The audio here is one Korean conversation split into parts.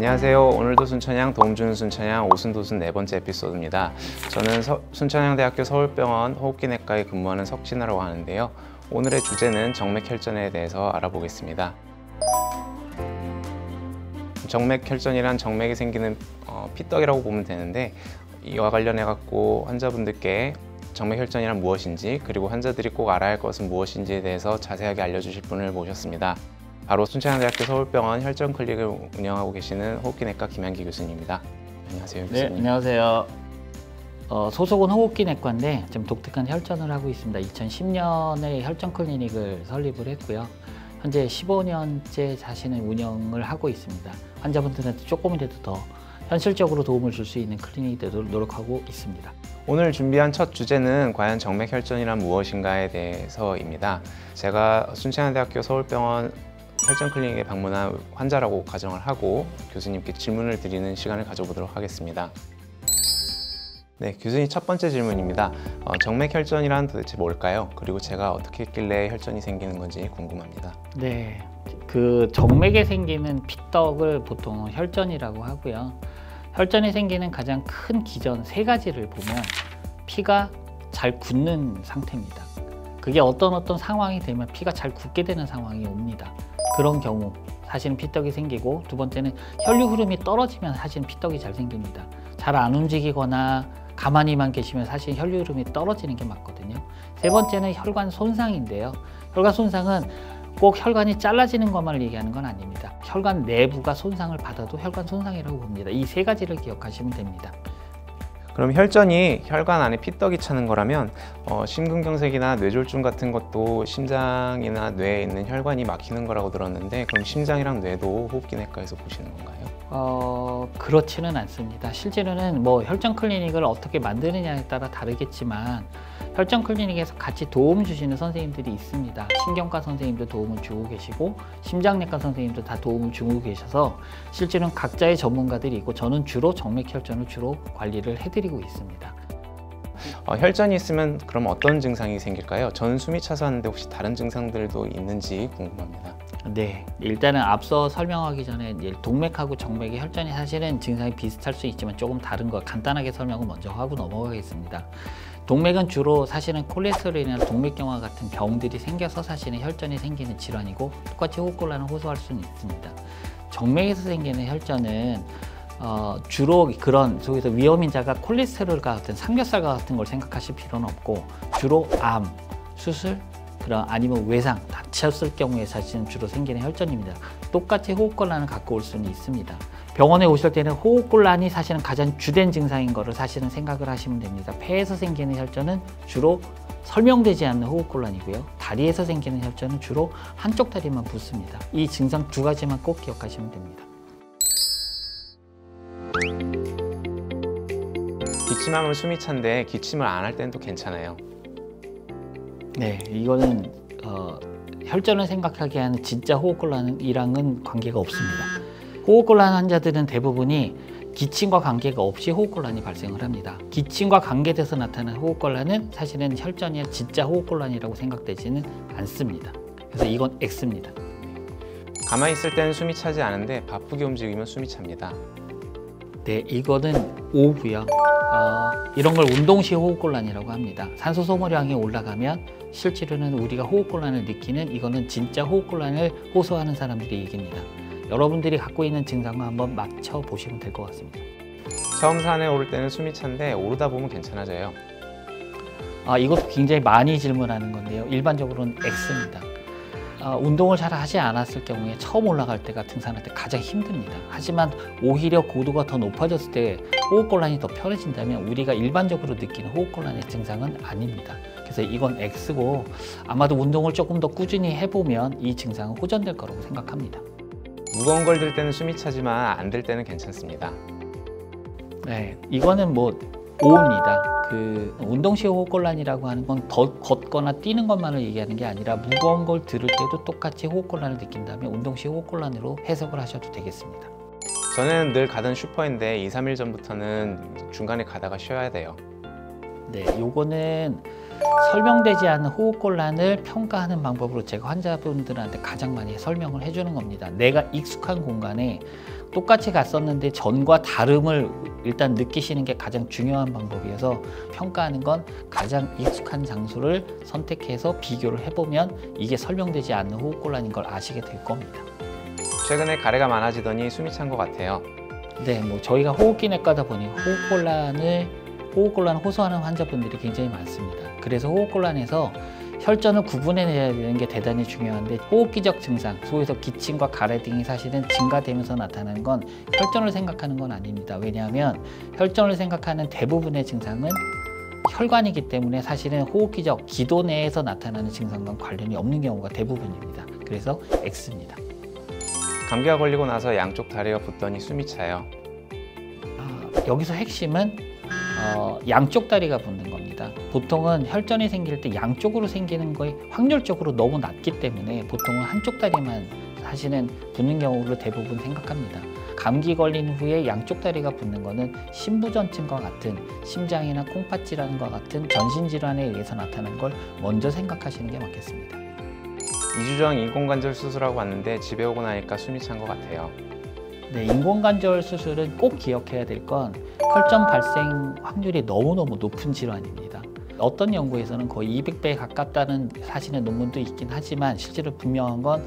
안녕하세요. 오늘도 순천향 도움주는 순천향 오순도순 네 번째 에피소드입니다. 저는 순천향대학교 서울병원 호흡기내과에 근무하는 석진호라고 하는데요. 오늘의 주제는 정맥혈전에 대해서 알아보겠습니다. 정맥혈전이란 정맥이 생기는 피떡이라고 보면 되는데, 이와 관련해 갖고 환자분들께 정맥혈전이란 무엇인지, 그리고 환자들이 꼭 알아야 할 것은 무엇인지에 대해서 자세하게 알려주실 분을 모셨습니다. 바로 순천향대학교 서울병원 혈전 클리닉을 운영하고 계시는 호흡기내과 김한기 교수님입니다. 안녕하세요, 교수님. 네, 안녕하세요. 소속은 호흡기내과인데 좀 독특한 혈전을 하고 있습니다. 2010년에 혈전 클리닉을 설립을 했고요. 현재 15년째 자신의 운영을 하고 있습니다. 환자분들한테 조금이라도 더 현실적으로 도움을 줄 수 있는 클리닉이 되도록 노력하고 있습니다. 오늘 준비한 첫 주제는 과연 정맥혈전이란 무엇인가에 대해서입니다. 제가 순천향대학교 서울병원 혈전 클리닉에 방문한 환자라고 가정을 하고 교수님께 질문을 드리는 시간을 가져보도록 하겠습니다. 네, 교수님 첫 번째 질문입니다. 정맥혈전이란 도대체 뭘까요? 그리고 제가 어떻게 했길래 혈전이 생기는 건지 궁금합니다. 네, 그 정맥에 생기는 피떡을 보통 혈전이라고 하고요. 혈전이 생기는 가장 큰 기전 세 가지를 보면 피가 잘 굳는 상태입니다. 그게 어떤 상황이 되면 피가 잘 굳게 되는 상황이 옵니다. 그런 경우 사실은 피떡이 생기고, 두 번째는 혈류 흐름이 떨어지면 사실은 피떡이 잘 생깁니다. 잘 안 움직이거나 가만히만 계시면 사실 혈류 흐름이 떨어지는 게 맞거든요. 세 번째는 혈관 손상인데요. 혈관 손상은 꼭 혈관이 잘라지는 것만을 얘기하는 건 아닙니다. 혈관 내부가 손상을 받아도 혈관 손상이라고 봅니다. 이 세 가지를 기억하시면 됩니다. 그럼 혈전이 혈관 안에 피떡이 차는 거라면 심근경색이나 뇌졸중 같은 것도 심장이나 뇌에 있는 혈관이 막히는 거라고 들었는데, 그럼 심장이랑 뇌도 호흡기내과에서 보시는 건가요? 그렇지는 않습니다. 실제로는 혈전 클리닉을 어떻게 만드느냐에 따라 다르겠지만 혈전 클리닉에서 같이 도움 주시는 선생님들이 있습니다. 신경과 선생님도 도움을 주고 계시고 심장내과 선생님도 다 도움을 주고 계셔서 실제로는 각자의 전문가들이 있고, 저는 주로 정맥혈전을 주로 관리를 해드리고 있습니다. 혈전이 있으면 그럼 어떤 증상이 생길까요? 저는 숨이 차서 하는데 혹시 다른 증상들도 있는지 궁금합니다. 네, 일단은 앞서 설명하기 전에 동맥하고 정맥의 혈전이 사실은 증상이 비슷할 수 있지만 조금 다른 거 간단하게 설명을 먼저 하고 넘어가겠습니다. 동맥은 주로 사실은 콜레스테롤이나 동맥경화 같은 병들이 생겨서 사실은 혈전이 생기는 질환이고, 똑같이 호흡곤란을 호소할 수는 있습니다. 정맥에서 생기는 혈전은 주로 그런 속에서 위험인자가 콜레스테롤과 같은 삼겹살과 같은 걸 생각하실 필요는 없고, 주로 암, 수술, 아니면 외상, 다쳤을 경우에 사실은 주로 생기는 혈전입니다. 똑같이 호흡곤란을 갖고 올 수는 있습니다. 병원에 오실 때는 호흡곤란이 사실은 가장 주된 증상인 거를 사실은 생각을 하시면 됩니다. 폐에서 생기는 혈전은 주로 설명되지 않는 호흡곤란이고요. 다리에서 생기는 혈전은 주로 한쪽 다리만 붓습니다. 이 증상 두 가지만 꼭 기억하시면 됩니다. 기침하면 숨이 찬데 기침을 안 할 때는 또 괜찮아요? 네, 이거는 혈전을 생각하게 하는 진짜 호흡곤란이랑은 관계가 없습니다. 호흡곤란 환자들은 대부분이 기침과 관계가 없이 호흡곤란이 발생을 합니다. 기침과 관계돼서 나타나는 호흡곤란은 사실은 혈전이 진짜 호흡곤란이라고 생각되지는 않습니다. 그래서 이건 X입니다. 가만히 있을 때는 숨이 차지 않은데 바쁘게 움직이면 숨이 찹니다. 네, 이거는 O고요. 이런 걸 운동시 호흡곤란이라고 합니다. 산소 소모량이 올라가면 실제로는 우리가 호흡곤란을 느끼는, 이거는 진짜 호흡곤란을 호소하는 사람들의 얘기입니다. 여러분들이 갖고 있는 증상과 한번 맞춰 보시면 될 것 같습니다. 처음 산에 오를 때는 숨이 찬데 오르다 보면 괜찮아져요? 이것도 굉장히 많이 질문하는 건데요. 일반적으로는 X입니다. 운동을 잘 하지 않았을 경우에 처음 올라갈 때가 등산할 때 가장 힘듭니다. 하지만 오히려 고도가 더 높아졌을 때 호흡곤란이 더 편해진다면 우리가 일반적으로 느끼는 호흡곤란의 증상은 아닙니다. 그래서 이건 X고, 아마도 운동을 조금 더 꾸준히 해보면 이 증상은 호전될 거라고 생각합니다. 무거운 걸 들 때는 숨이 차지만 안 들 때는 괜찮습니다. 네, 이거는 O입니다. 운동시 호흡곤란이라고 하는 건 걷거나 뛰는 것만을 얘기하는 게 아니라 무거운 걸 들을 때도 똑같이 호흡곤란을 느낀다면 운동시 호흡곤란으로 해석을 하셔도 되겠습니다. 저는 늘 가던 슈퍼인데 2, 3일 전부터는 중간에 가다가 쉬어야 돼요. 네, 요거는 설명되지 않는 호흡곤란을 평가하는 방법으로 제가 환자분들한테 가장 많이 설명을 해주는 겁니다. 내가 익숙한 공간에 똑같이 갔었는데 전과 다름을 일단 느끼시는 게 가장 중요한 방법이어서 평가하는 건 가장 익숙한 장소를 선택해서 비교를 해보면 이게 설명되지 않는 호흡곤란인 걸 아시게 될 겁니다. 최근에 가래가 많아지더니 숨이 찬 것 같아요. 네, 뭐 저희가 호흡기내과다 보니 호흡곤란을 호소하는 환자분들이 굉장히 많습니다. 그래서 호흡곤란에서 혈전을 구분해내야 되는 게 대단히 중요한데 호흡기적 증상, 소위에서 기침과 가래 등이 사실은 증가되면서 나타나는 건 혈전을 생각하는 건 아닙니다. 왜냐하면 혈전을 생각하는 대부분의 증상은 혈관이기 때문에 사실은 호흡기적 기도 내에서 나타나는 증상과 관련이 없는 경우가 대부분입니다. 그래서 X입니다. 감기가 걸리고 나서 양쪽 다리가 붓더니 숨이 차요. 여기서 핵심은 양쪽 다리가 붓는 겁니다. 보통은 혈전이 생길 때 양쪽으로 생기는 거에 확률적으로 너무 낮기 때문에 보통은 한쪽 다리만 사실은 붓는 경우로 대부분 생각합니다. 감기 걸린 후에 양쪽 다리가 붓는 거는 심부전증과 같은 심장이나 콩팥 질환과 같은 전신 질환에 의해서 나타나는 걸 먼저 생각하시는 게 맞겠습니다. 2주 전 인공관절 수술하고 왔는데 집에 오고 나니까 숨이 찬 것 같아요. 네, 인공관절 수술은 꼭 기억해야 될 건 혈전 발생 확률이 너무너무 높은 질환입니다. 어떤 연구에서는 거의 200배에 가깝다는 사실의 논문도 있긴 하지만 실제로 분명한 건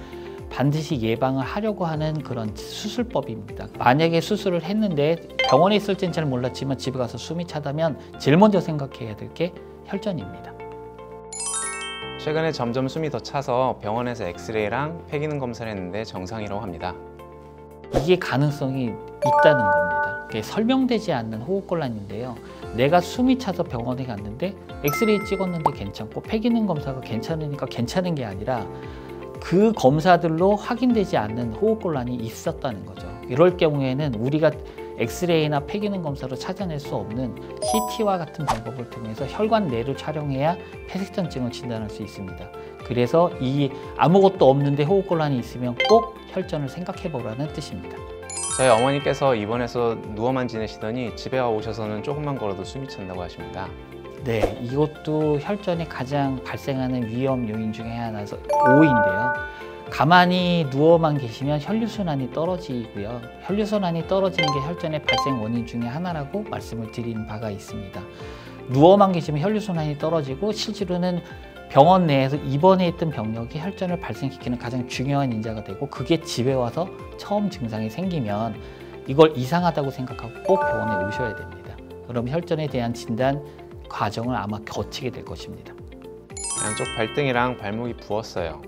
반드시 예방을 하려고 하는 그런 수술법입니다. 만약에 수술을 했는데 병원에 있을 땐 잘 몰랐지만 집에 가서 숨이 차다면 제일 먼저 생각해야 될 게 혈전입니다. 최근에 점점 숨이 더 차서 병원에서 엑스레이랑 폐 기능 검사를 했는데 정상이라고 합니다. 이게 가능성이 있다는 겁니다. 그게 설명되지 않는 호흡곤란인데요. 내가 숨이 차서 병원에 갔는데 엑스레이 찍었는데 괜찮고 폐 기능 검사가 괜찮으니까 괜찮은 게 아니라 그 검사들로 확인되지 않는 호흡곤란이 있었다는 거죠. 이럴 경우에는 우리가 엑스레이나 폐 기능 검사로 찾아낼 수 없는 CT와 같은 방법을 통해서 혈관 내를 촬영해야 폐색전증을 진단할 수 있습니다. 그래서 이 아무것도 없는데 호흡곤란이 있으면 꼭 혈전을 생각해 보라는 뜻입니다. 저희 어머니께서 입원해서 누워만 지내시더니 집에 오셔서는 조금만 걸어도 숨이 찬다고 하십니다. 네, 이것도 혈전에 가장 발생하는 위험 요인 중에 하나서 5인데요. 가만히 누워만 계시면 혈류순환이 떨어지고요. 혈류순환이 떨어지는 게 혈전의 발생 원인 중에 하나라고 말씀을 드리는 바가 있습니다. 누워만 계시면 혈류순환이 떨어지고 실제로는 병원 내에서 입원해 있던 병력이 혈전을 발생시키는 가장 중요한 인자가 되고 그게 집에 와서 처음 증상이 생기면 이걸 이상하다고 생각하고 꼭 병원에 오셔야 됩니다. 그럼 혈전에 대한 진단 과정을 아마 거치게 될 것입니다. 양쪽 발등이랑 발목이 부었어요.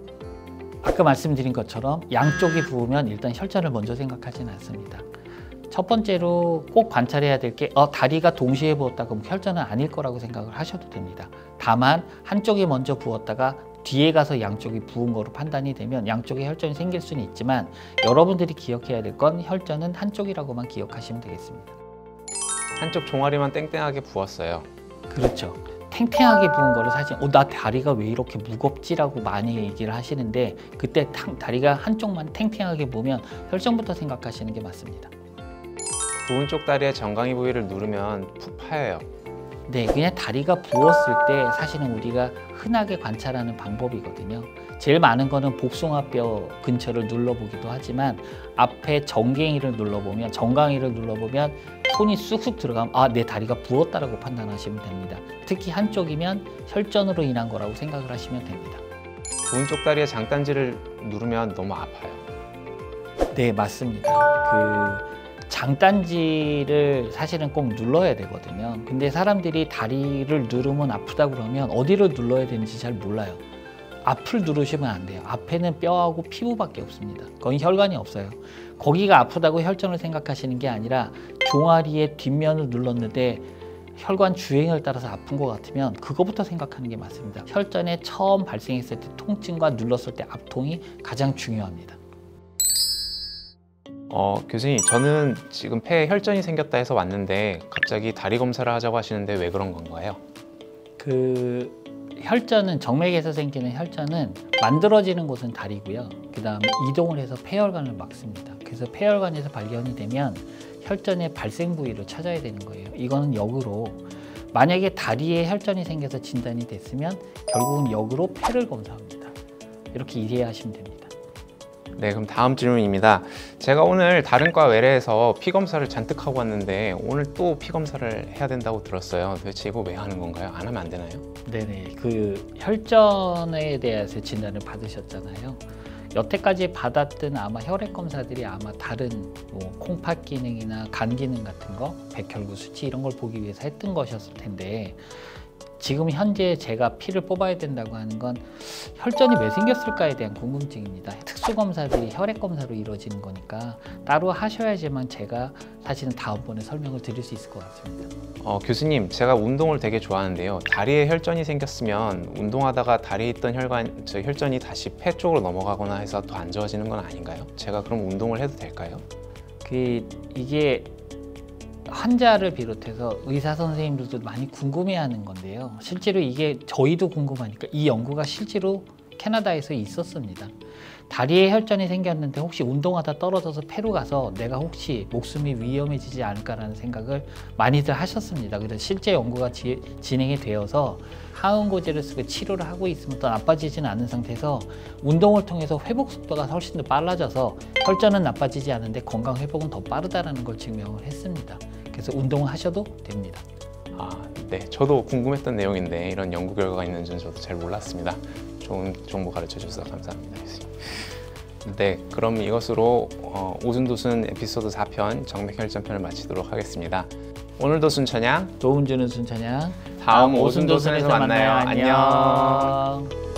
아까 말씀드린 것처럼 양쪽이 부으면 일단 혈전을 먼저 생각하지는 않습니다. 첫 번째로 꼭 관찰해야 될 게 다리가 동시에 부었다 그럼 혈전은 아닐 거라고 생각을 하셔도 됩니다. 다만 한쪽이 먼저 부었다가 뒤에 가서 양쪽이 부은 거로 판단이 되면 양쪽에 혈전이 생길 수는 있지만 여러분들이 기억해야 될 건 혈전은 한쪽이라고만 기억하시면 되겠습니다. 한쪽 종아리만 땡땡하게 부었어요. 그렇죠. 탱탱하게 부은 거를 사실 나 다리가 왜 이렇게 무겁지라고 많이 얘기를 하시는데 그때 다리가 한쪽만 탱탱하게 부으면 혈전부터 생각하시는 게 맞습니다. 부은 쪽 다리의 정강이 부위를 누르면 푹 파여요. 네, 그냥 다리가 부었을 때 사실은 우리가 흔하게 관찰하는 방법이거든요. 제일 많은 거는 복숭아뼈 근처를 눌러보기도 하지만 앞에 정갱이를 눌러보면 정강이를 눌러보면 손이 쑥쑥 들어가면 내 다리가 부었다라고 판단하시면 됩니다. 특히 한쪽이면 혈전으로 인한 거라고 생각을 하시면 됩니다. 부은 쪽 다리의 장단지를 누르면 너무 아파요. 네, 맞습니다. 장단지를 사실은 꼭 눌러야 되거든요. 근데 사람들이 다리를 누르면 아프다 그러면 어디를 눌러야 되는지 잘 몰라요. 앞을 누르시면 안 돼요. 앞에는 뼈하고 피부밖에 없습니다. 거기 혈관이 없어요. 거기가 아프다고 혈전을 생각하시는 게 아니라 종아리의 뒷면을 눌렀는데 혈관 주행을 따라서 아픈 것 같으면 그거부터 생각하는 게 맞습니다. 혈전에 처음 발생했을 때 통증과 눌렀을 때 압통이 가장 중요합니다. 교수님, 저는 지금 폐에 혈전이 생겼다 해서 왔는데 갑자기 다리 검사를 하자고 하시는데 왜 그런 건가요? 혈전은 정맥에서 생기는 혈전은 만들어지는 곳은 다리고요. 그 다음 이동을 해서 폐혈관을 막습니다. 그래서 폐혈관에서 발견이 되면 혈전의 발생 부위를 찾아야 되는 거예요. 이거는 역으로 만약에 다리에 혈전이 생겨서 진단이 됐으면 결국은 역으로 폐를 검사합니다. 이렇게 이해하시면 됩니다. 네, 그럼 다음 질문입니다. 제가 오늘 다른 과 외래에서 피 검사를 잔뜩 하고 왔는데 오늘 또 피 검사를 해야 된다고 들었어요. 도대체 이거 왜 하는 건가요? 안 하면 안 되나요? 네네, 그 혈전에 대해서 진단을 받으셨잖아요. 여태까지 받았던 아마 혈액 검사들이 아마 다른 뭐 콩팥 기능이나 간 기능 같은 거, 백혈구 수치 이런 걸 보기 위해서 했던 것이었을 텐데 지금 현재 제가 피를 뽑아야 된다고 하는 건 혈전이 왜 생겼을까에 대한 궁금증입니다. 특수 검사들이 혈액 검사로 이루어지는 거니까 따로 하셔야지만 제가 사실은 다음번에 설명을 드릴 수 있을 것 같습니다. 교수님, 제가 운동을 되게 좋아하는데요. 다리에 혈전이 생겼으면 운동하다가 다리에 있던 혈전이 다시 폐 쪽으로 넘어가거나 해서 더 안 좋아지는 건 아닌가요? 제가 그럼 운동을 해도 될까요? 이게 환자를 비롯해서 의사 선생님들도 많이 궁금해하는 건데요. 실제로 이게 저희도 궁금하니까 이 연구가 실제로 캐나다에서 있었습니다. 다리에 혈전이 생겼는데 혹시 운동하다 떨어져서 폐로 가서 내가 혹시 목숨이 위험해지지 않을까라는 생각을 많이들 하셨습니다. 그래서 실제 연구가 진행이 되어서 항응고제를 쓰고 치료를 하고 있으면 또 나빠지지는 않은 상태에서 운동을 통해서 회복 속도가 훨씬 더 빨라져서 혈전은 나빠지지 않은데 건강 회복은 더 빠르다는 걸 증명을 했습니다. 그래서 운동을 하셔도 됩니다. 네, 저도 궁금했던 내용인데 이런 연구 결과가 있는 줄 저도 잘 몰랐습니다. 좋은 정보 가르쳐 주셔서 감사합니다. 네, 그럼 이것으로 오순도순 에피소드 4편 정맥혈전 편을 마치도록 하겠습니다. 오늘도 순천향, 도움 주는 순천향, 다음 오순도순에서 만나요. 안녕.